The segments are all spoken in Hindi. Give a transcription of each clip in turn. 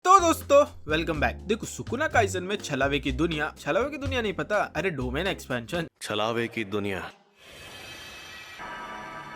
तो दोस्तों वेलकम बैक। देखो सुकुना काइसन में छलावे की दुनिया नहीं पता, अरे डोमेन एक्सपेंशन। छलावे की दुनिया,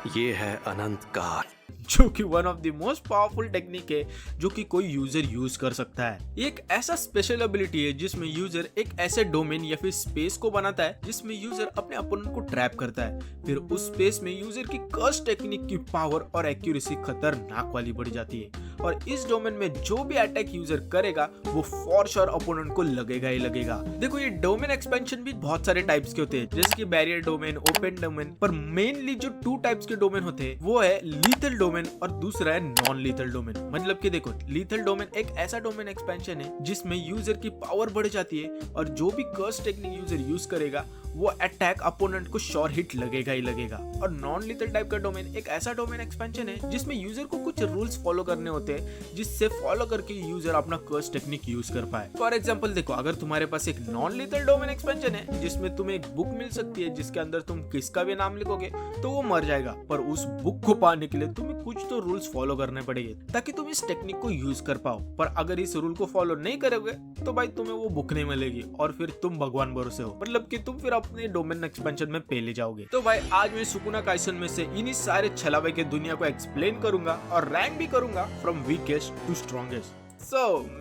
ये है अनंत काल, जो कि one of the most powerful technique है जो कि कोई यूजर यूज कर सकता है। ये एक ऐसा स्पेशल एबिलिटी है जिसमें यूजर एक ऐसे डोमेन या फिर स्पेस को बनाता है जिसमें यूजर अपने अपोनेंट को ट्रैप करता है। फिर उस स्पेस में यूजर की कर्स टेक्निक की पावर और एक्यूरेसी खतरनाक वाली बढ़ जाती है और इस डोमेन में जो भी अटैक यूजर करेगा वो फॉर श्योर अपोनेंट को लगेगा ही लगेगा। देखो ये डोमेन एक्सपेंशन भी बहुत सारे टाइप्स के होते हैं, जैसे कि बैरियर डोमेन, ओपन डोमेन, पर मेनली जो 2 टाइप्स के डोमेन होते हैं वो है लीथल डोमेन और दूसरा है नॉन लीथल डोमेन। मतलब कि देखो लीथल डोमेन एक ऐसा डोमेन एक्सपेंशन है जिसमें यूजर की पावर बढ़ जाती है और जो भी कर्स टेक्निक यूजर यूज करेगा वो अटैक अपोनेंट को श्योर हिट लगेगा ही लगेगा। और नॉन लीथल टाइप का डोमेन एक ऐसा डोमेन एक्सपेंशन है जिसमें यूजर को कुछ रूल्स फॉलो करने होते हैं जिससे फॉलो करके यूजर अपना कर्स टेक्निक यूज कर पाए। फॉर एग्जांपल देखो, अगर तुम्हारे पास एक नॉन लीथल डोमेन एक्सपेंशन है जिसमें तुम्हें एक बुक मिल सकती है जिसके अंदर तुम किसका भी नाम लिखोगे तो वो मर जाएगा, पर उस बुक को पाने के लिए तुम्हें कुछ तो रूल्स फॉलो करने पड़ेंगे ताकि तुम इस टेक्निक को यूज कर पाओ। पर अगर इस रूल को फॉलो नहीं करोगे तो भाई तुम्हें वो बुक नहीं मिलेगी और फिर तुम भगवान भरोसे हो, मतलब कि तुम फिर अपने डोमेन एक्सपेंशन में पहले जाओगे। तो भाई आज मैं सुकुना काइसन में से इन्हीं सारे छलावे के दुनिया को एक्सप्लेन करूंगा और रैंक भी करूंगा फ्रॉम वीकेस्ट टू स्ट्रॉन्गेस्ट।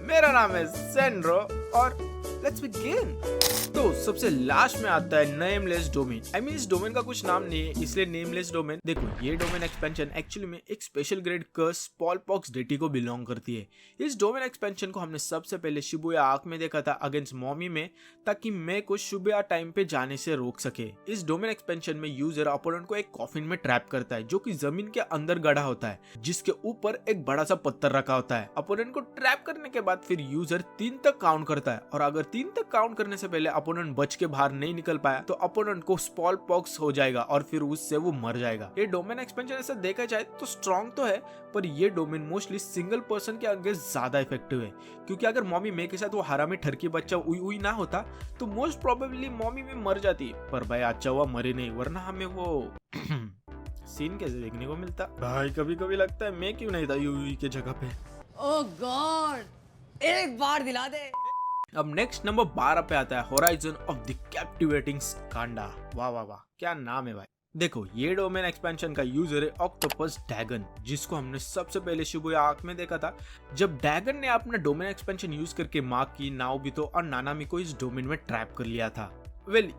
मेरा नाम है सेंड्रो और लेट्स बिगिन। तो सबसे लास्ट में आता है नेमलेस डोमेन। आई मीन इस डोमेन का कुछ नाम नहीं है इसलिए नेमलेस डोमेन। देखो ये डोमेन एक्सपेंशन एक्चुअली में एक स्पेशल ग्रेड कर्स स्मॉलपॉक्स डेटी को बिलोंग करती है। इस डोमेन एक्सपेंशन को हमने सबसे पहले शिबुया आर्क में देखा था अगेंस्ट मॉमी में, ताकि मैं को शिबुया टाइम पे जाने से रोक सके। इस डोमेन एक्सपेंशन में यूजर अपोनेंट को एक कॉफिन में ट्रैप करता है जो कि जमीन के अंदर गड़ा होता है, जिसके ऊपर एक बड़ा सा पत्थर रखा होता है। अपोनेंट को ट्रैप करने के बाद फिर यूजर 3 तक काउंट करता है और अगर 3 तक काउंट करने से पहले अपोनेंट बच के बाहर नहीं निकल पाया तो अपोनेंट को स्मॉलपॉक्स हो जाएगा और फिर उससे वो मर जाएगा। ये डोमेन एक्सपेंशन ऐसा देखा जाए तो स्ट्रॉन्ग तो है, पर ये डोमेन मोस्टली सिंगल पर्सन के अगेंस्ट ज्यादा इफेक्टिव है, क्योंकि अगर मॉमी मे के साथ वो हरामी ठरकी बच्चा उई उई ना होता तो मोस्ट प्रोबेबली मॉमी में मर जाती। पर भाई अच्छा हुआ मरे नहीं, वरना हमें वो सीन कैसे देखने को मिलता। भाई कभी कभी लगता है मैं क्यों नहीं था यूई के जगह पे। ओह गॉड, एक बार दिला दे। अब नेक्स्ट नंबर 12 पे आता है होराइजन ऑफ द कैप्टिवेटिंग स्कांडा। वाह वाह वाह, क्या नाम है भाई। देखो ये डोमेन एक्सपेंशन का यूजर है ऑक्टोपस ड्रैगन, जिसको हमने सबसे पहले शिबुया आर्क में देखा था जब ड्रैगन ने अपना डोमेन एक्सपेंशन यूज करके माकी, नाओबितो और नानामी को इस डोमेन में ट्रैप कर लिया था।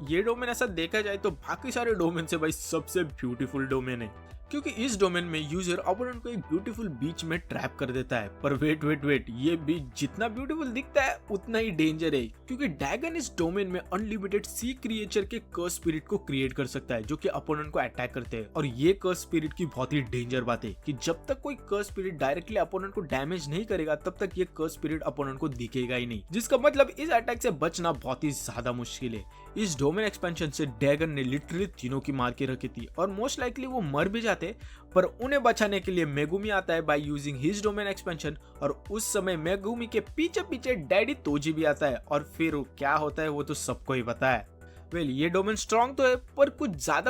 ये डोमेन ऐसा देखा जाए तो बाकी सारे डोमेन से भाई सबसे ब्यूटीफुल डोमेन है, क्योंकि इस डोमेन में यूजर अपोनेंट को एक ब्यूटीफुल बीच में ट्रैप कर देता है। पर वेट, ये बीच जितना ब्यूटीफुल दिखता है उतना ही डेंजर है, क्योंकि ड्रैगन इस डोमेन में अनलिमिटेड सी क्रिएचर के कर्स स्पिरिट को क्रिएट कर सकता है जो कि अपोनेंट को अटैक करते हैं। और ये कर्स स्पिरिट की बहुत ही डेंजर बात है कि जब तक कोई कर्स स्पिरिट डायरेक्टली अपोनेंट को डैमेज नहीं करेगा तब तक ये कर्स स्पिरिट अपोनेंट को दिखेगा ही नहीं, जिसका मतलब इस अटैक से बचना बहुत ही ज्यादा मुश्किल है। इस डोमेन एक्सपेंशन से ड्रैगन ने लिटरली तीनों की मार के रखी थी और मोस्ट लाइकली वो मर भी जाते, पर उन्हें बचाने के लिए मेगुमी आता है by using his domain expansion. और उस समय मेगुमी के पीछे पीछे डैडी तोजी भी आता है और फिर क्या होता है वो तो सबको ही पता है। ये डोमेन स्ट्रॉन्ग तो है, पर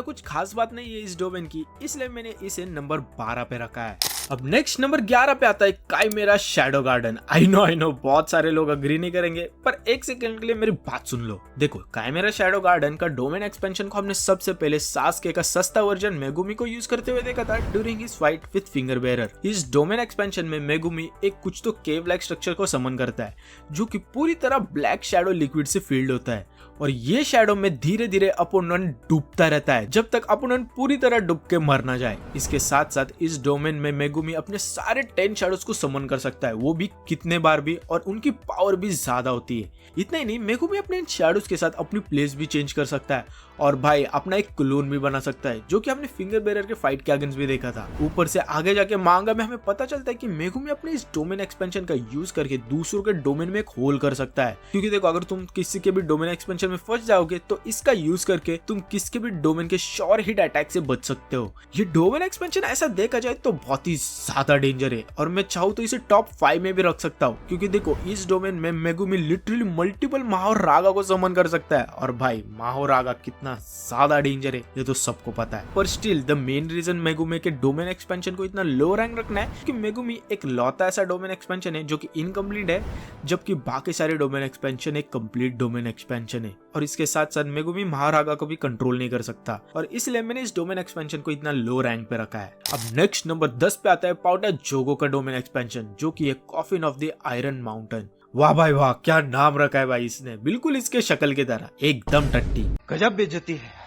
कुछ खास बात नहीं है इस डोमेन की, इसलिए मैंने इसे नंबर 12 पे रखा है। अब नेक्स्ट नंबर 11 पे आता है chimera shadow garden. I know बहुत सारे लोग अग्री नहीं करेंगे, पर एक सेकंड के लिए मेरी बात सुन लो। देखो काइमेरा शैडो गार्डन का डोमेन एक्सपेंशन को हमने सबसे पहले सास्के का सस्ता वर्जन मेगुमी को यूज करते हुए देखा था during his fight with finger bearer. इस डोमेन एक्सपेंशन में मेगुमी एक कुछ तो केव लाइक स्ट्रक्चर को समन करता है जो कि पूरी तरह ब्लैक शैडो लिक्विड से फिल्ड होता है और ये शैडो में धीरे धीरे अपोनेंट डूबता रहता है जब तक अपोनेंट पूरी तरह डूब के मर ना जाए। इसके साथ साथ इस डोमेन में मेगुमी अपने सारे 10 शैडोज को समन कर सकता है, वो भी कितने बार भी, और उनकी पावर भी ज्यादा होती है। इतना ही नहीं, मेगुमी अपने इन शैडोज के साथ अपनी प्लेस भी चेंज कर सकता है और भाई अपना एक क्लोन भी बना सकता है, जो कि हमने फिंगर बेरर के फाइट के अगेंस्ट भी देखा था। ऊपर से आगे जाके मांगा में हमें पता चलता है कि मेगुमी अपने इस डोमेन एक्सपेंशन का यूज करके दूसरों के डोमेन में एक होल कर सकता है, क्योंकि देखो अगर तुम किसी के भी डोमेन एक्सपेंशन में फंस जाओगे तो इसका यूज करके तुम किसके भी डोमेन के श्योर हिट अटैक से बच सकते हो। ये डोमेन एक्सपेंशन ऐसा देखा जाए तो बहुत ही ज्यादा डेंजर है और मैं चाहूँ तो इसे टॉप 5 में भी रख सकता हूँ, क्योंकि देखो इस डोमेन में मेगुमी लिटरली मल्टीपल माहो रागा को समन कर सकता है और भाई माहो रागा कितना कितना ज्यादा डेंजर है ये तो सबको पता है, पर still the main reason Megumi के डोमेन एक्सपेंशन को इतना लो रैंक रखना है कि मेगुमी एक लौता ऐसा डोमेन एक्सपेंशन है जो कि इनकम्प्लीट है, जबकि बाकी सारे डोमेन एक्सपेंशन एक कंप्लीट डोमेन एक्सपेंशन है। और इसके साथ साथ मेगुमी महारागा को भी कंट्रोल नहीं कर सकता, और इसलिए मैंने इस डोमेन एक्सपेंशन को इतना लो रैंक पे रखा है। अब नेक्स्ट नंबर 10 पे आता है पाउडर जोगो का डोमेन एक्सपेंशन, जो कि एक coffin of the iron mountain. वाह भाई वाह, क्या नाम रखा है भाई इसने, बिल्कुल इसके शक्ल की तरह, एकदम टट्टी, गजब बेइज्जती है।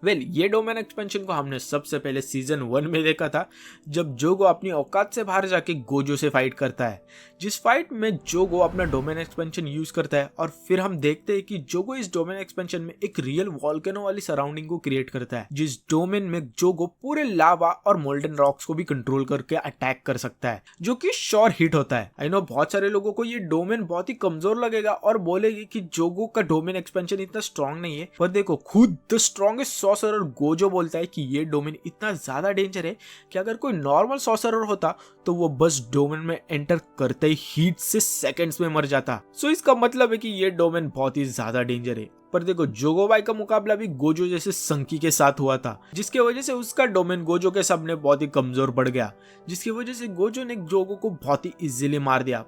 ये डोमेन एक्सपेंशन को हमने सबसे पहले सीजन 1 में देखा था, जब जोगो अपनी औकात से बाहर जाके गोजो से फाइट करता है, जिस फाइट में जोगो अपना डोमेन एक्सपेंशन यूज करता है, और फिर हम देखते हैं कि जोगो इस डोमेन एक्सपेंशन में एक रियल वॉल्केनो वाली सराउंडिंग को क्रिएट करता है, जिस डोमेन में जोगो पूरे लावा और मोल्डन रॉक्स को भी कंट्रोल करके अटैक कर सकता है, जो कि श्योर हिट होता है। आई नो बहुत सारे लोगों को ये डोमेन बहुत ही कमजोर लगेगा और बोलेगी कि जोगो का डोमेन एक्सपेंशन इतना स्ट्रॉन्ग नहीं है, पर देखो खुद द स्ट्रॉन्गेस्ट सॉर्सरर गोजो बोलता है कि ये डोमेन इतना ज्यादा डेंजर है कि अगर कोई नॉर्मल सॉर्सरर होता तो वो बस डोमेन में एंटर करते ही हीट से सेकंड्स में मर जाता। सो इसका मतलब है कि ये डोमेन बहुत ही ज्यादा डेंजर है। पर देखो जोगो भाई का मुकाबला भी गोजो जैसे संकी के साथ हुआ था, जिसके वजह से उसका डोमेन गोजो के सामने बहुत ही कमजोर पड़ गया, जिसकी वजह से गोजो ने जोगो को बहुत ही इजीली मार दिया।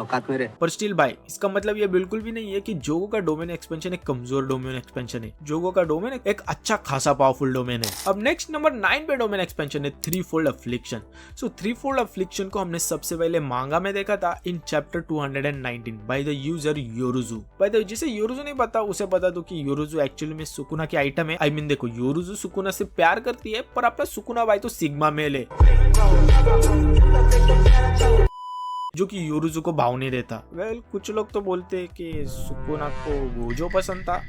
पर स्टिल भाई इसका मतलब ये बिल्कुल भी नहीं है कि जोगो का डोमेन एक्सपेंशन एक कमजोर डोमेन एक्सपेंशन है। जोगो का डोमेन एक अच्छा खासा पावरफुल डोमेन है। अब नेक्स्ट नंबर 9 पे डोमेन एक्सपेंशन है थ्रीफोल्ड अफ्लिक्शन। सो थ्रीफोल्ड अफ्लिक्शन को हमने सबसे पहले मांगा में देखा था in chapter 219 by the user Yorozu. By the way जिसे योरुजु नहीं पता उसे बता दो कि योरुजु एक्चुअली में सुकुना की आइटम है। आई मीन देखो योरुजु सुकुना से प्यार करती है, पर अपना सुकुना भाई तो सिग्मा मेल है, जो कि योरुजु को भाव नहीं देता। कुछ लोग तो बोलते हैं कि सुकुना को गोजो पसंद था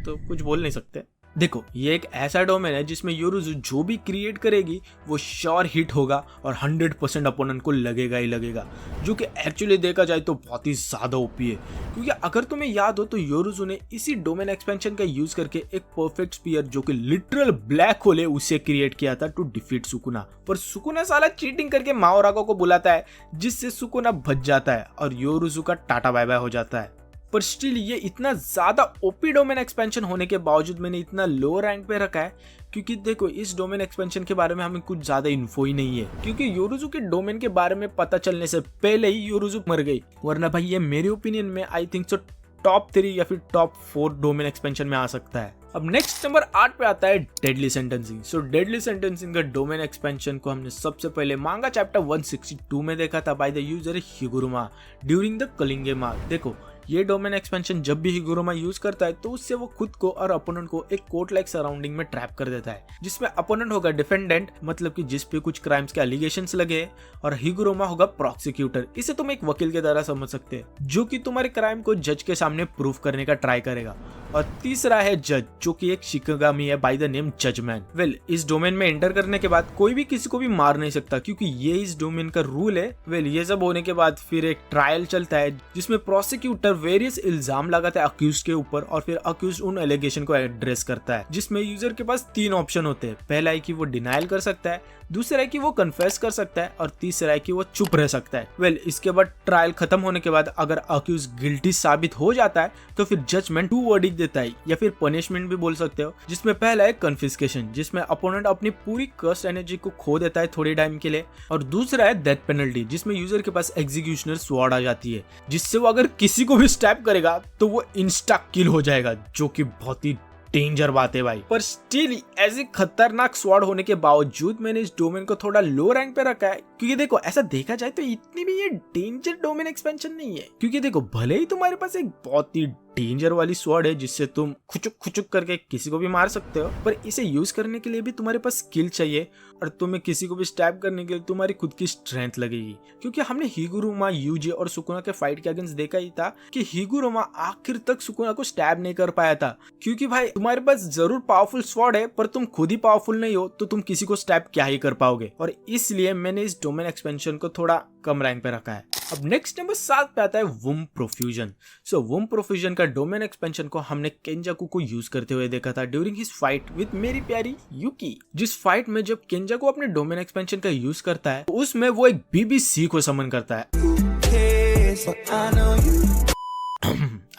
तो कुछ बोल नहीं सकते। देखो ये एक ऐसा डोमेन है जिसमें योरुजु जो भी क्रिएट करेगी वो श्योर हिट होगा और 100% अपोनेंट को लगेगा ही लगेगा, जो कि एक्चुअली देखा जाए तो बहुत ही ज्यादा ओपी है। क्योंकि अगर तुम्हें याद हो तो योरुजु ने इसी डोमेन एक्सपेंशन का यूज करके एक परफेक्ट स्पीयर जो कि लिटरल ब्लैक होल है उसे क्रिएट किया था टू डिफीट सुकुना। पर सुकुना साला चीटिंग करके माओरागा को बुलाता है, जिससे सुकुना बच जाता है और योरुजु का टाटा बाय बाय हो जाता है। पर स्टिल ये इतना ज्यादा ओपी डोमेन एक्सपेंशन होने के बावजूद मैंने इतना लो रैंक पे रखा है, क्योंकि देखो इस डोमेन एक्सपेंशन के बारे में हमें कुछ ज्यादा इन्फो ही नहीं है, क्योंकि योरुजु के डोमेन के बारे में पता चलने से पहले ही योरुजु मर गई। वरना भाई ये मेरे ओपिनियन में आई थिंक सो टॉप 3 या फिर टॉप 4 डोमेन एक्सपेंशन में आ सकता है। अब नेक्स्ट नंबर 8 पे आता है डेडली सेंटेंसिंग। सो डेडली सेंटेंसिंग का डोमेन एक्सपेंशन को हमने सबसे पहले मांगा चैप्टर 162 में देखा था by the user Higuruma during the culling game मार्क। देखो ये डोमेन एक्सपेंशन जब भी हिगुरुमा यूज करता है तो उससे वो खुद को और अपोनेंट को एक कोर्ट लाइक सराउंडिंग में ट्रैप कर देता है, जिसमें अपोनेंट होगा डिफेंडेंट, मतलब कि जिस पे कुछ क्राइम्स के एलिगेशंस लगे, और हिगुरुमा होगा प्रोसिक्यूटर। इसे तुम एक वकील की तरह समझ सकते हैं, जो कि तुम्हारे क्राइम को जज के सामने प्रूफ करने का ट्राई करेगा। और तीसरा है जज, जो कि एक शिकागामी है बाय द नेम जजमैन। इस डोमेन में एंटर करने के बाद कोई भी किसी को भी मार नहीं सकता, क्योंकि ये इस डोमेन का रूल है। ये सब होने के बाद फिर एक ट्रायल चलता है जिसमें प्रोसिक्यूटर वेरियस इल्जाम लगाता है अक्यूज्ड के ऊपर, और फिर अक्यूज्ड उन एलिगेशन को एड्रेस करता है, जिसमें यूजर के पास 3 ऑप्शन होते हैं। पहला है कि वो डिनायल कर सकता है, दूसरा है कि वो कन्फेस कर सकता है, और तीसरा है कि वो चुप रह सकता है। इसके बाद ट्रायल खत्म होने के बाद अगर अक्यूज गिल्टी साबित हो जाता है तो फिर जजमेंट 2 वर्डिक्ट देता है, या फिर पनिशमेंट भी बोल सकते हो, जिसमें पहला है कन्फिस्केशन, जिसमें अपोनेंट अपनी पूरी कर्स्ट एनर्जी को खो देता है थोड़ी टाइम के लिए, और दूसरा है डेथ पेनल्टी, जिसमें यूजर के पास एग्जीक्यूशनर स्वॉर्ड आ जाती है, जिससे वो अगर किसी को भी स्टैप करेगा तो वो इंस्टा किल हो जाएगा, जो कि बहुत ही डेंजर बात है भाई। पर स्टिल ऐसे खतरनाक स्वॉर्ड होने के बावजूद मैंने इस डोमेन को थोड़ा लो रैंक पे रखा है, क्योंकि देखो ऐसा देखा जाए तो इतनी भी ये डेंजर डोमेन एक्सपेंशन नहीं है। क्योंकि देखो भले ही तुम्हारे पास एक बहुत ही डेंजर वाली स्वॉर्ड है जिससे तुम खुचुक खुचुक करके किसी को भी मार सकते हो, पर इसे यूज करने के लिए भी तुम्हारे पास स्किल चाहिए, और तुम्हें किसी को भी स्टैब करने के लिए तुम्हारी खुद की स्ट्रेंथ लगेगी। क्योंकि हमने हिगुरुमा, यूजी और सुकुना के फाइट के अगेंस्ट देखा ही था कि हिगुरुमा आखिर तक सुकुना को स्टैब नहीं कर पाया था, क्योंकि भाई तुम्हारे पास जरूर पावरफुल स्वॉर्ड है पर तुम खुद ही पावरफुल नहीं हो, तो तुम किसी को स्टैब क्या ही कर पाओगे। और इसलिए मैंने इस डोमेन एक्सपेंशन को थोड़ा कम रैंक पे रखा है। अब नेक्स्ट नंबर 7 पे आता है वुम प्रोफ्यूजन। सो वुम प्रोफ्यूजन का डोमेन एक्सपेंशन को हमने केंजाकू को यूज करते हुए देखा था ड्यूरिंग हिज फाइट विद मेरी प्यारी यूकी। जिस फाइट में जब केंजाकू अपने डोमेन एक्सपेंशन का यूज करता है, उसमें वो एक BBC को समन करता है।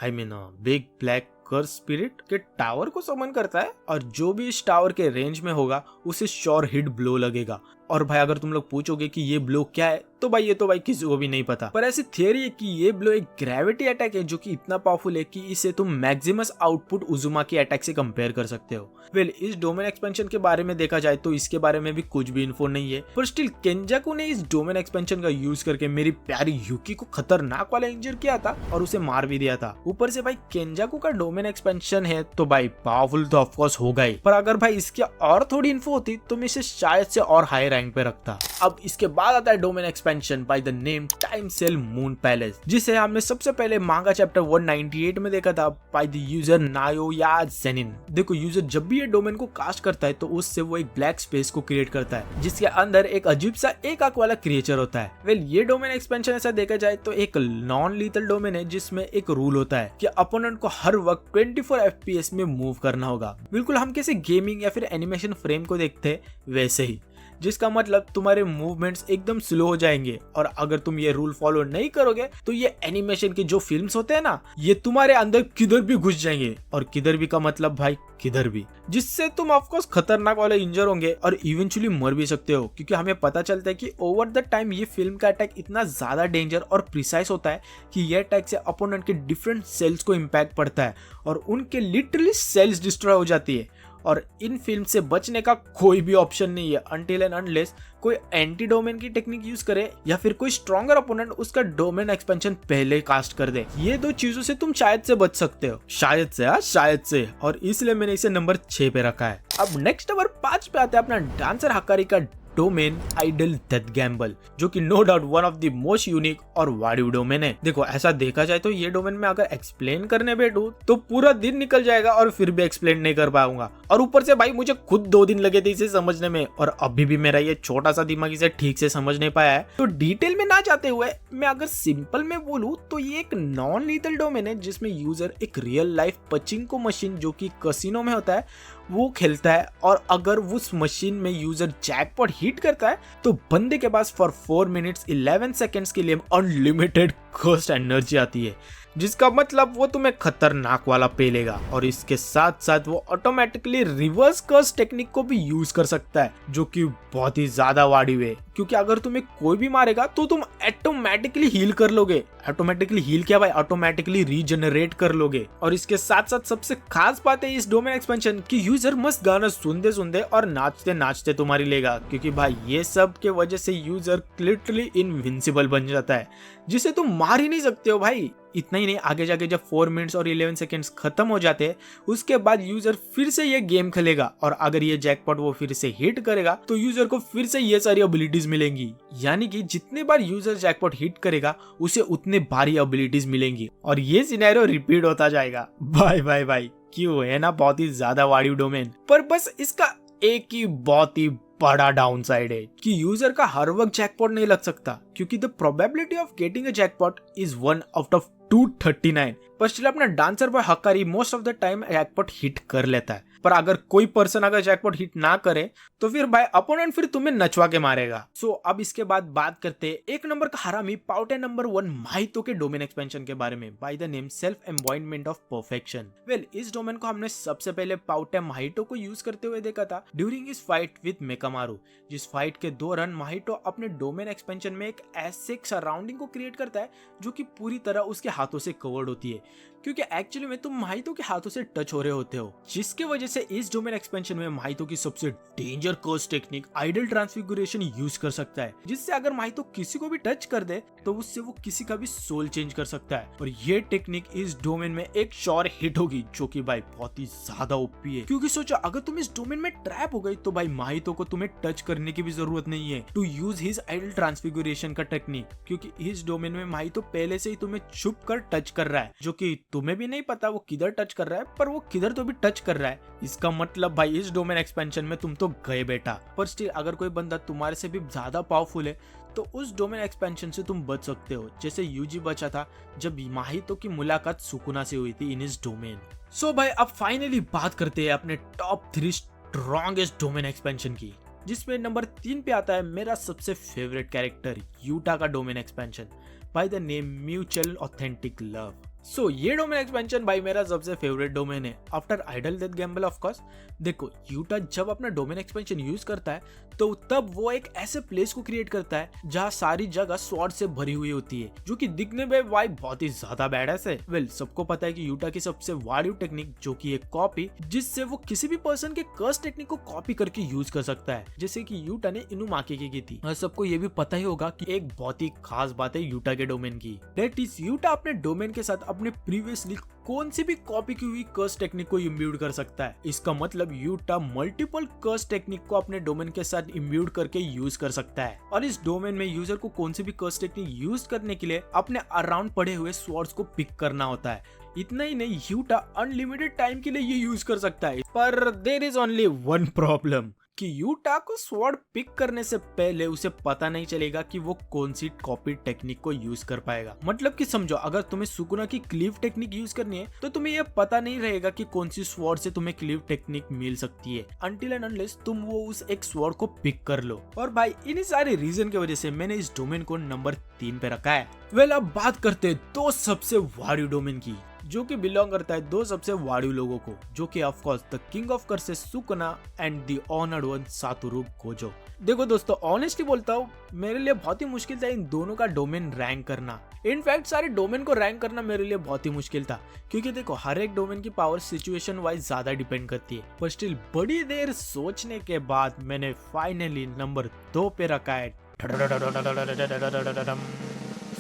I mean big black curse spirit के टावर को समन करता है और जो भी इस टावर के रेंज में होगा उसे श्योर हिट ब्लो लगेगा। और भाई अगर तुम लोग पूछोगे कि ये ब्लो क्या है तो भाई ये तो भाई किसी को भी नहीं पता, पर ऐसी थियरी है कि ये ब्लो एक ग्रेविटी अटैक है जो कि इतना पावरफुल है कि इसे तुम मैक्सिमस आउटपुट उजुमा की अटैक से कंपेयर कर सकते हो। वेल इस डोमेन एक्सपेंशन के बारे में देखा जाए तो इसके बारे में भी कुछ भी इन्फो नहीं है, पर स्टिल केंजाकू ने इस डोमेन एक्सपेंशन का यूज करके मेरी प्यारी यूकी को खतरनाक वाला इंजर किया था और उसे मार भी दिया था। ऊपर से भाई केंजाकू का डोमेन एक्सपेंशन है तो भाई पावरफुल तो ऑफकोर्स होगा ही, पर अगर भाई इसकी और थोड़ी इन्फो होती तो मैं इसे शायद से और हाई रैंक पे रखता। अब इसके बाद आता है domain expansion by the name time cell moon palace, जिसे हमने सबसे पहले मांगा चैप्टर 198 में देखा था बाय द यूजर नायो या जेनिन। देखो यूजर जब भी ये डोमेन को कास्ट करता है तो उससे वो एक ब्लैक स्पेस को क्रिएट करता है जिसके अंदर एक अजीब सा एक आंख वाला क्रिएचर होता है। वेल ये डोमेन एक्सपेंशन ऐसा देखा जाए तो एक नॉन लीथल डोमेन है जिसमें एक रूल होता है कि अपोनेंट को हर वक्त 24 FPS में मूव करना होगा, बिल्कुल हम कैसे गेमिंग या फिर एनिमेशन फ्रेम को देखते हैं वैसे ही, जिसका मतलब तुम्हारे मूवमेंट्स एकदम स्लो हो जाएंगे और अगर तुम ये रूल फॉलो नहीं करोगे तो ये एनिमेशन के जो फिल्म्स होते हैं ना ये तुम्हारे अंदर किधर भी घुस जाएंगे, और किधर भी का मतलब भाई किधर भी, जिससे तुम ऑफकोर्स खतरनाक वाले इंजर होंगे और इवेंचुअली मर भी सकते हो, क्योंकि हमें पता चलता है कि ओवर द टाइम ये फिल्म का अटैक इतना ज्यादा डेंजर और प्रिसाइज होता है कि ये अटैक से अपोनेंट के डिफरेंट सेल्स को इम्पैक्ट पड़ता है और उनके लिटरली सेल्स डिस्ट्रॉय हो जाती है। और इन फिल्म से बचने का कोई भी ऑप्शन नहीं है अनटिल एंड अनलेस कोई एंटी डोमेन की टेक्निक यूज करे या फिर कोई स्ट्रॉन्गर अपोनेंट उसका डोमेन एक्सपेंशन पहले कास्ट कर दे। ये दो चीजों से तुम शायद से बच सकते हो, शायद से, और इसलिए मैंने इसे नंबर 6 पे रखा है। अब नेक्स्ट नंबर 5 पे आते हैं अपना डांसर हकारी का डोमेन आइडल डेथ गैम्बल, जो कि no doubt one of the most unique और वाडिव डोमेन है। देखो ऐसा देखा जाए तो ये डोमेन में अगर एक्सप्लेन करने बैठूं तो पूरा दिन निकल जाएगा और फिर भी एक्सप्लेन नहीं कर पाऊंगा, और ऊपर से भाई मुझे खुद 2 दिन लगे थे इसे समझने में और अभी भी मेरा ये छोटा सा दिमाग इसे ठीक से समझ नहीं पाया है। तो डिटेल में ना जाते हुए मैं अगर सिंपल में बोलूं तो ये एक नॉन लीथल डोमेन है जिसमें यूजर एक रियल लाइफ पचिंको मशीन जो कि कसिनो में होता है वो खेलता है, और अगर उस मशीन में यूजर जैकपॉट हिट करता है तो बंदे के पास फॉर 4 मिनट्स 11 सेकेंड्स के लिए अनलिमिटेड कॉस्ट एनर्जी आती है, जिसका मतलब वो तुम्हें खतरनाक वाला पे लेगा। और इसके साथ साथ वो ऑटोमेटिकली रिवर्स कर्स टेक्निक को भी यूज कर सकता है जो कि बहुत ही ज्यादा वाडिव है, क्योंकि अगर तुम्हें कोई भी मारेगा तो तुम ऑटोमेटिकली हील कर लोगे। ऑटोमेटिकली हील क्या भाई, ऑटोमेटिकली रीजनरेट कर लोगे। और इसके साथ साथ सबसे खास बात है इस डोमेन एक्सपेंशन की यूजर मस्त गाना सुनते सुनते और नाचते नाचते तुम्हारी लेगा, क्योंकि भाई ये सब के वजह से यूजर लिटरली इनविंसिबल बन जाता है जिसे तुम मार ही नहीं सकते हो भाई। इतना ही नहीं, आगे जाके जब 4 मिनट्स और 11 सेकेंड्स खत्म हो जाते हैं उसके बाद यूजर फिर से ये गेम खेलेगा, और अगर ये जैकपॉट वो फिर से हिट करेगा तो यूजर को फिर से ये सारी एबिलिटीज मिलेंगी। यानी कि जितने बार यूजर जैकपॉट हिट करेगा उसे उतने भारी एबिलिटीज मिलेंगी और ये सिनेरियो रिपीट होता जाएगा। भाई क्यों है ना बहुत ही ज्यादा वाडिव डोमेन, पर बस इसका एक ही बहुत ही बड़ा डाउन साइड है कि यूजर का हर वक्त जैकपॉट नहीं लग सकता, क्योंकि the probability of getting a jackpot is 1 out of 239। पर स्टिल अपना dancer boy हकारी most of the time jackpot hit कर लेता है, पर अगर कोई पर्सन अगर जैकपॉट हिट ना करे तो फिर भाई अपोनेंट फिर तुम्हें नचवा के मारेगा। सो अब इसके बाद बात करते हैं 1 नंबर का हरामी पाउटे नंबर 1 माहितो के डोमेन एक्सपेंशन के बारे में by the name self embodiment of perfection. Well इस डोमेन को हमने सबसे पहले पाउटे माहितो को यूज करते हुए देखा था during his fight with Mechamaru, जिस फाइट के दौरान माहितो अपने डोमेन एक्सपेंशन में एक ऐसे सराउंडिंग को क्रिएट करता है जो कि पूरी तरह उसके हाथों से कवर्ड होती है, क्योंकि एक्चुअली में तुम माहितो के हाथों से टच हो रहे होते हो, जिसके वजह से इस डोमेन एक्सपेंशन में माहितो की सबसे danger curse technique idol transfiguration use कर सकता है, जिससे अगर माहितो किसी को भी टच कर दे तो उससे वो किसी का भी सोल चेंज कर सकता है। और ये टेक्निक इस डोमेन में एक श्योर हिट होगी जो कि भाई बहुत ही ज्यादा ओपी है, क्योंकि सोचो अगर तुम इस डोमेन में ट्रैप हो गई तो भाई माहितो को तुम्हें टच करने की भी जरूरत नहीं है to use his idle transfiguration का टेक्निक, क्योंकि इस डोमेन में माहितो पहले से ही तुम्हें छुप कर टच कर रहा है, जो कि तुम्हें भी नहीं पता वो किधर टच कर रहा है, पर वो किधर तो भी टच कर रहा है। इसका मतलब भाई इस डोमेन एक्सपेंशन में तुम तो गए बेटा। पर स्टिल अगर कोई बंदा तुम्हारे से भी ज्यादा पावरफुल है तो उस डोमेन एक्सपेंशन से तुम बच सकते हो, जैसे यूजी बचा था जब माहितो की मुलाकात सुकुना से हुई थी इन इस डोमेन। सो भाई अब फाइनली बात करते हैं अपने टॉप 3 स्ट्रॉन्गेस्ट डोमेन एक्सपेंशन की, जिसमें नंबर 3 पे आता है मेरा सबसे फेवरेट कैरेक्टर यूटा का domain expansion by the name mutual authentic love. So ये डोमेन एक्सपेंशन भाई मेरा सबसे फेवरेट डोमेन है after idle death gamble of course. देखो यूटा जब अपना डोमेन एक्सपेंशन यूज करता है तो तब वो एक ऐसे प्लेस को क्रिएट करता है जहाँ सारी जगह स्वॉर्ड से भरी हुई होती है, जो कि दिखने में भाई बहुत ही ज्यादा बैडएस है। वेल सबको पता है कि यूटा की सबसे वार्ड टेक्निक जो कि एक कॉपी, जिससे वो किसी भी पर्सन के कर्स टेक्निक को कॉपी करके यूज कर सकता है, जैसे कि यूटा ने इनुमाकी की थी। और सबको ये भी पता ही होगा कि एक बहुत ही खास बात है यूटा के डोमेन की, दैट इज यूटा अपने डोमेन के साथ अपने प्रीवियसली कौन सी भी कॉपी की हुई कर्स टेक्निक को इम्ब्यूड कर सकता है। इसका मतलब यूटा मल्टीपल कर्स टेक्निक को अपने डोमेन के साथ इम्ब्यूड करके यूज कर सकता है। और इस डोमेन में यूजर को कौन सी भी कर्स टेक्निक यूज करने के लिए अपने अराउंड पड़े हुए स्वॉर्ड्स को पिक करना होता है। इतना ही नहीं, यूटा अनलिमिटेड टाइम के लिए ये यूज कर सकता है। पर there is only one problem कि यूटा को स्वॉर्ड पिक करने से पहले उसे पता नहीं चलेगा कि वो कौन सी कॉपी टेक्निक को यूज कर पाएगा। मतलब कि समझो अगर तुम्हें सुकुना की क्लीव टेक्निक यूज करनी है तो तुम्हें ये पता नहीं रहेगा कि कौन सी स्वॉर्ड से तुम्हें क्लीव टेक्निक मिल सकती है, अनटिल एंड अनलेस तुम वो उस एक स्वॉर्ड को पिक कर लो। और भाई इन्हीं सारे रीजन की वजह से मैंने इस डोमेन को नंबर 3 पे रखा है। वेल अब बात करते हैं दो सबसे वार्ड डोमेन की, जो कि बिलोंग करता है दो सबसे वार्ड लोगों को, जो कि of course the king of curses Sukuna and the honoured one Satoru Gojo. देखो दोस्तों ऑनेस्टली बोलता हूँ, मेरे लिए बहुत ही मुश्किल था इन दोनों का डोमेन रैंक करना। इनफैक्ट सारे डोमेन को रैंक करना मेरे लिए बहुत ही मुश्किल था, क्योंकि देखो हर एक डोमेन की पावर सिचुएशन वाइज ज्यादा डिपेंड करती है। पर स्टिल बड़ी देर सोचने के बाद मैंने फाइनली नंबर 2 पे रखा है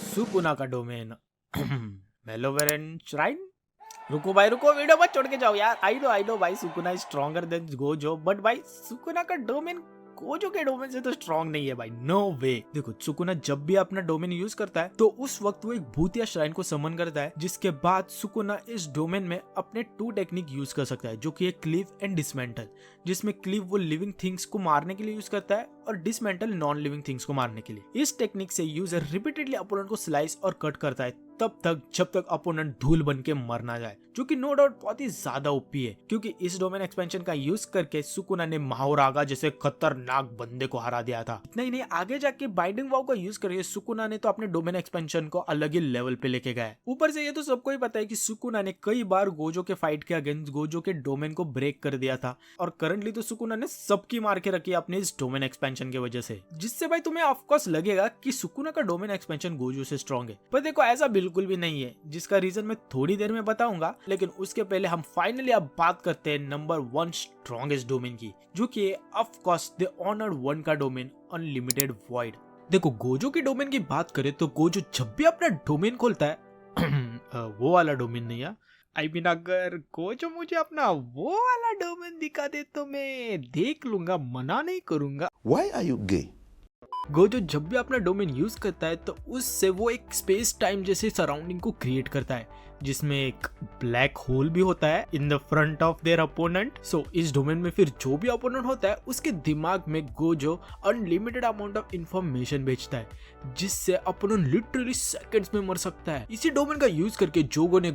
सुकुना का डोमेन मेलोवेरेंट श्राइन। रुको भाई रुको, वीडियो मत छोड़ के जाओ यार। आई नो भाई Sukuna is stronger than Gojo, but भाई सुकुना का डोमेन गोजो के डोमेन से तो स्ट्रॉन्ग नहीं है भाई, नो वे। देखो सुकुना जब भी अपना डोमेन यूज करता है तो उस वक्त वो एक भूतिया श्राइन को समन करता है, जिसके बाद सुकुना इस डोमेन में अपने 2 टेक्निक यूज कर सकता है, जो कि है क्लीव एंड डिसमेंटल। जिसमें क्लीव वो लिविंग थिंग्स को मारने के लिए यूज करता है और डिसमेंटल नॉन लिविंग थिंग्स को मारने के लिए। इस टेक्निक से यूजर रिपीटेडली अपोनेंट को स्लाइस और कट करता है तब तक जब तक अपोनेंट धूल बन के मर ना जाए, जो कि नो डाउट बहुत ही ज्यादा ओपी है, क्योंकि इस डोमेन एक्सपेंशन का यूज करके सुकुना ने माहोरागा जैसे खतरनाक बंदे को हरा दिया था। इतना ही नहीं, आगे जाके बाइंडिंग वाव का यूज करके सुकुना ने तो अपने डोमेन एक्सपेंशन को अलग ही लेवल पे लेके गए। ऊपर से ये तो सबको ही पता है कि सुकुना ने कई बार गोजो के फाइट के अगेंस्ट गोजो के डोमेन को ब्रेक कर दिया था, और करंटली तो सुकुना ने सबकी मार के रखी अपने इस डोमेन एक्सपेंशन की वजह से, जिससे भाई तुम्हें ऑफकोर्स लगेगा कि सुकुना का डोमेन एक्सपेंशन गोजो से स्ट्रॉन्ग है। पर देखो ऐसा बिल्कुल भी नहीं है, जिसका रीजन मैं थोड़ी देर में बताऊंगा। लेकिन उसके पहले हम फाइनली अब बात करते हैं नंबर 1 स्ट्रॉन्गेस्ट डोमेन की, जो कि of course the honoured one का डोमेन अनलिमिटेड वॉइड। देखो गोजो के डोमेन की बात करें तो गोजो जब भी अपना डोमेन खोलता है वो वाला डोमेन नहीं है, आई मीन अगर गोजो मुझे अपना वो वाला डोमेन दिखा दे तो मैं देख लूंगा, मना नहीं करूंगा। Why are you gay? Gojo जब भी अपना डोमेन यूज करता है तो उससे वो एक स्पेस टाइम जैसे सराउंडिंग को क्रिएट करता है, जिसमें एक ब्लैक होल भी होता है in the front of their opponent. So इस डोमेन में फिर जो भी अपोनेंट होता है उसके दिमाग में Gojo unlimited amount of information भेजता है, जिससे अपोनेंट लिटरली सेकंड्स में मर सकता है। इसी डोमेन का यूज करके जोगो ने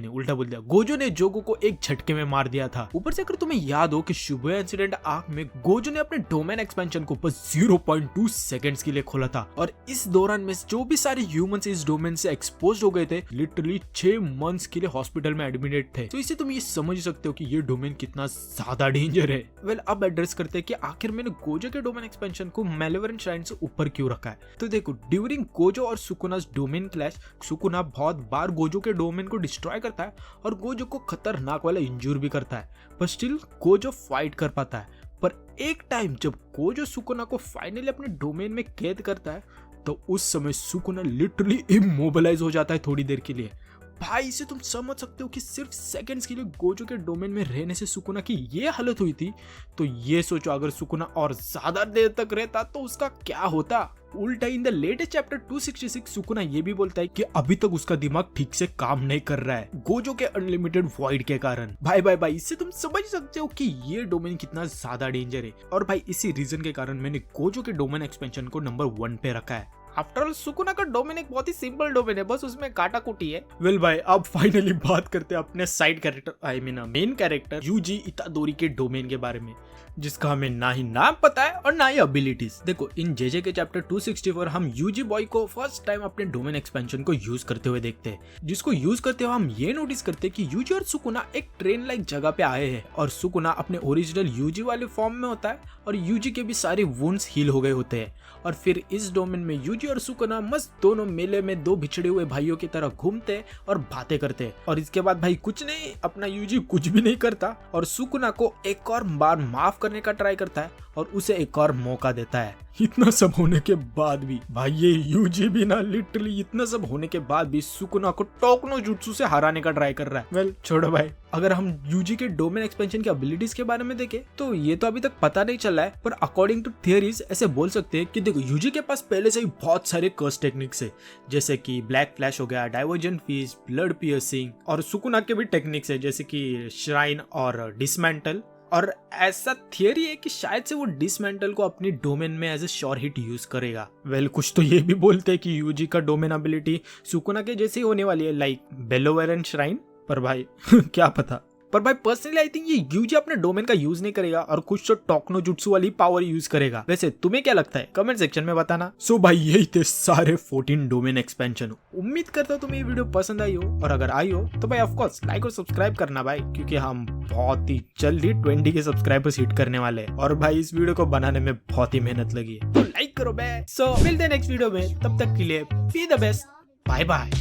उल्टा बोल दिया, गोजो ने जोगो को एक झटके में मार दिया था। ऊपर से अगर तुम्हें याद हो कि शिबुया इंसिडेंट आर्क में गोजो ने अपने डोमेन एक्सपेंशन को बस 0.2 सेकंड्स के लिए खोला था, और इस दौरान में जो भी सारे ह्यूमंस इस डोमेन से एक्सपोज हो गए थे लिटरली 6 मंथ्स के लिए हॉस्पिटल में एडमिटेड थे। तो इससे तुम ये समझ सकते हो कि ये डोमेन कितना ज्यादा डेंजर है। वेल अब एड्रेस करते हैं कि आखिर मैंने गोजो के डोमेन एक्सपेंशन को मेलेवरेंट श्राइन से ऊपर क्यों रखा है। तो देखो ड्यूरिंग गोजो और सुकुना's डोमेन क्लैश, सुकुना बहुत बार गोजो के डोमेन को डिस्ट्रॉय करता है और गोजो को खतरनाक वाला इंजूर भी करता है, पर स्टिल गोजो फाइट कर पाता है। पर एक टाइम जब गोजो सुकुना को फाइनली अपने डोमेन में कैद करता है तो उस समय सुकुना लिटरली इमोबिलाइज हो जाता है थोड़ी देर के लिए। भाई इसे तुम समझ सकते हो कि सिर्फ सेकंड्स के लिए गोजो के डोमेन में रहने से सुकुना की ये हालत हुई थी। तो ये सोचो अगर सुकुना और ज्यादा देर तक रहता तो उसका क्या होता। उल्टा in the latest chapter 266 Sukuna ये भी बोलता है कि अभी तक उसका दिमाग ठीक से काम नहीं कर रहा है गोजो के अनलिमिटेड वॉइड के कारण। भाई इससे तुम समझ सकते हो कि ये डोमेन कितना ज्यादा डेंजर है। और भाई इसी रीजन के कारण मैंने गोजो के डोमेन एक्सपेंशन को नंबर 1 पे रखा है। आफ्टर ऑल सुकुना का डोमेन एक बहुत ही सिंपल डोमेन है, बस उसमें काटा कुटी है। वेल भाई, अब फाइनली बात करते हैं अपने side character, I mean main character UG इतादोरी के डोमेन के बारे में, जिसका हमें ना ही नाम पता है और ना ही एबिलिटीज। देखो, इन जेजे के चैप्टर 264 हम यूजी बॉय को फर्स्ट टाइम अपने डोमेन एक्सपेंशन को यूज करते हुए देखते हैं, जिसको यूज करते हुए हम ये नोटिस करते हैं कि यूजी और सुकुना एक ट्रेन लाइक जगह पे आए हैं और सुकुना अपने ओरिजिनल यूजी वाले फॉर्म में होता है और यूजी के भी सारे वुंड्स हील हो गए होते हैं। और फिर इस डोमेन में यूजी और सुकुना मस्त दोनों मेले में दो बिछड़े हुए भाइयों की तरह घूमते हैं और बातें करते हैं। और इसके बाद भाई कुछ नहीं, अपना यूजी कुछ भी नहीं करता और सुकुना को एक और बार माफ करने का ट्राई करता है और उसे एक और मौका देता है। इतना सब होने के बाद भी भाई ये यूजी भी ना लिटरली इतना सब होने के बाद भी सुकुना को टोकनो जुत्सु से हराने का ट्राई कर रहा है। वेल छोड़ो भाई, अगर हम यूजी के डोमेन एक्सपेंशन की एबिलिटीज के बारे में देखें तो ये तो अभी तक पता नहीं चला है, पर अकॉर्डिंग टू थियरीज ऐसे बोल सकते हैं कि देखो यूजी के पास पहले से ही बहुत सारे कर्स टेक्निक्स है, जैसे कि ब्लैक फ्लैश हो गया, डाइवर्जेंट फीस, ब्लड पियर्सिंग, और सुकुना के भी टेक्निक्स है जैसे कि श्राइन और डिसमेंटल। और ऐसा थियरी है कि शायद से वो डिसमेंटल को अपनी डोमेन में as a sure hit use करेगा। वेल कुछ तो ये भी बोलते हैं कि यूजी का डोमेन एबिलिटी सुकुना के जैसे ही होने वाली है, लाइक बेलोवेयर एंड श्राइन, पर भाई क्या पता। पर भाई पर्सनली आई थिंक ये यूजी अपने डोमेन का यूज नहीं करेगा और कुछ तो टोकनो जुत्सु वाली पावर यूज करेगा। वैसे तुम्हें क्या लगता है कमेंट सेक्शन में बताना। सो भाई यही थे सारे 14 डोमेन एक्सपेंशन। उम्मीद करता हूँ तुम्हें ये वीडियो पसंद आई हो, और अगर आई हो तो भाई ऑफ कोर्स लाइक और सब्सक्राइब करना भाई, क्योंकि हम बहुत ही जल्दी 20 के सब्सक्राइबर्स हिट करने वाले हैं और भाई इस वीडियो को बनाने में बहुत ही मेहनत लगी है, तो लाइक करो भाई। सो मिलते हैं नेक्स्ट वीडियो में, तब तक के लिए be the best, bye bye.